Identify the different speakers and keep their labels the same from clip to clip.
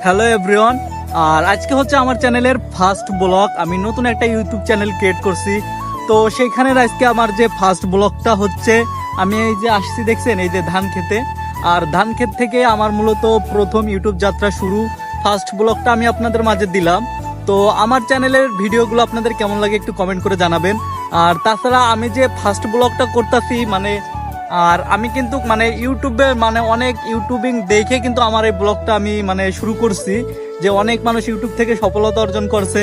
Speaker 1: Hello everyone. আর আজকে হচ্ছে আমার চ্যানেলের ফার্স্ট ব্লগ। আমি নতুন একটা ইউটিউব চ্যানেল ক্রিয়েট করছি, তো সেইখানের আজকে আমার যে ফার্স্ট ব্লগটা হচ্ছে, আমি এই যে আসছি দেখছেন এই যে ধান খেতে, আর ধান ক্ষেত থেকে আমার মূলত প্রথম ইউটিউব যাত্রা শুরু। ফার্স্ট ব্লগটা আমি আপনাদের মাঝে দিলাম। তো আমার চ্যানেলের ভিডিওগুলো আপনাদের কেমন লাগে একটু কমেন্ট করে জানাবেন। আর তাছাড়া আমি যে ফার্স্ট ব্লগটা করতেছি আর আমি কিন্তু ইউটিউবে অনেক ইউটিউবিং দেখে কিন্তু আমার এই ব্লগটা আমি শুরু করছি, যে অনেক মানুষ ইউটিউব থেকে সফলতা অর্জন করছে,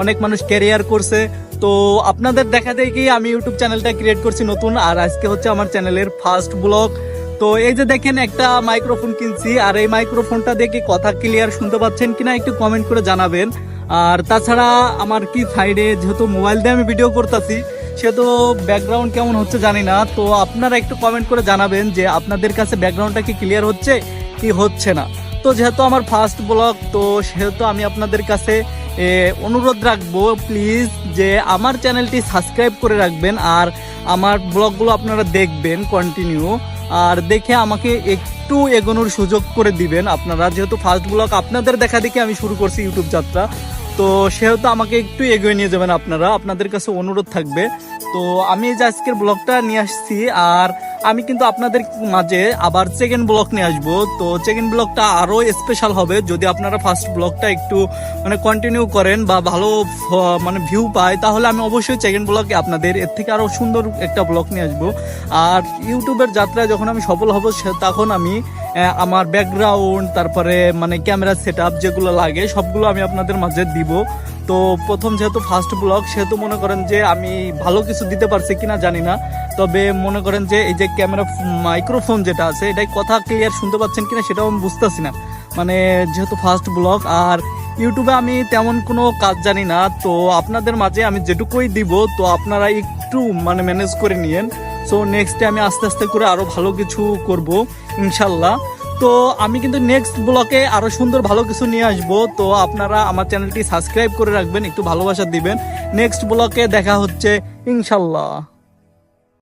Speaker 1: অনেক মানুষ ক্যারিয়ার করছে। তো আপনাদের দেখা দেখেই আমি ইউটিউব চ্যানেলটা ক্রিয়েট করছি নতুন। আর আজকে হচ্ছে আমার চ্যানেলের ফার্স্ট ব্লগ। তো এই যে দেখেন একটা মাইক্রোফোন কিনছি, আর এই মাইক্রোফোনটা দেখে কথা ক্লিয়ার শুনতে পাচ্ছেন কিনা একটু কমেন্ট করে জানাবেন। আর তাছাড়া আমার কি সাইডে যেহেতু মোবাইল দিয়ে আমি ভিডিও করতেছি, সে তো ব্যাকগ্রাউন্ড কেমন হচ্ছে জানি না। তো আপনারা একটু কমেন্ট করে জানাবেন যে আপনাদের কাছে ব্যাকগ্রাউন্ডটা কি ক্লিয়ার হচ্ছে কি হচ্ছে না। তো যেহেতু আমার ফার্স্ট ব্লগ, তো সেহেতু আমি আপনাদের কাছে অনুরোধ রাখবো প্লিজ যে আমার চ্যানেলটি সাবস্ক্রাইব করে রাখবেন, আর আমার ব্লগগুলো আপনারা দেখবেন কন্টিনিউ, আর দেখে আমাকে একটু এগোনোর সুযোগ করে দিবেন আপনারা। যেহেতু ফার্স্ট ব্লগ আপনাদের দেখা দেখে আমি শুরু করছি ইউটিউব যাত্রা, তো সেহেতু আমাকে একটু এগিয়ে নিয়ে যাবেন আপনারা, আপনাদের কাছে অনুরোধ থাকবে। তো আমি এই যে আজকের ব্লগটা নিয়ে আসছি, আর আমি কিন্তু আপনাদের মাঝে আবার সেকেন্ড ব্লগ নিয়ে আসবো। তো সেকেন্ড ব্লগটা আরও স্পেশাল হবে যদি আপনারা ফার্স্ট ব্লগটা একটু কন্টিনিউ করেন বা ভালো ভিউ পায়, তাহলে আমি অবশ্যই সেকেন্ড ব্লগে আপনাদের এর থেকে আরও সুন্দর একটা ব্লগ নিয়ে আসবো। আর ইউটিউবের যাত্রায় যখন আমি সফল হব তখন আমি আমার ব্যাকগ্রাউন্ড, তারপরে ক্যামেরা সেট আপ যেগুলো লাগে সবগুলো আমি আপনাদের মাঝে দিব। তো প্রথম যেহেতু ফার্স্ট ব্লগ, সেহেতু মনে করেন যে আমি ভালো কিছু দিতে পারছি কিনা জানি না, তবে মনে করেন যে এই যে ক্যামেরা মাইক্রোফোন যেটা আছে এটাই কথা ক্লিয়ার শুনতে পাচ্ছেন কিনা সেটাও আমি বুঝতেছি না, যেহেতু ফার্স্ট ব্লগ। আর ইউটিউবে আমি তেমন কোনো কাজ জানি না, তো আপনাদের মাঝে আমি যেটুকুই দিব, তো আপনারা একটু ম্যানেজ করে নিয়েন। সো নেক্সটে আমি আস্তে আস্তে করে আরও ভালো কিছু করব ইনশাল্লাহ। তো আমি কিন্তু নেক্সট ব্লকে আরো সুন্দর ভালো কিছু নিয়ে আসবো। তো আপনারা আমার চ্যানেলটি সাবস্ক্রাইব করে রাখবেন, একটু ভালোবাসা দিবেন। নেক্সট ব্লকে দেখা হচ্ছে ইনশাল্লাহ।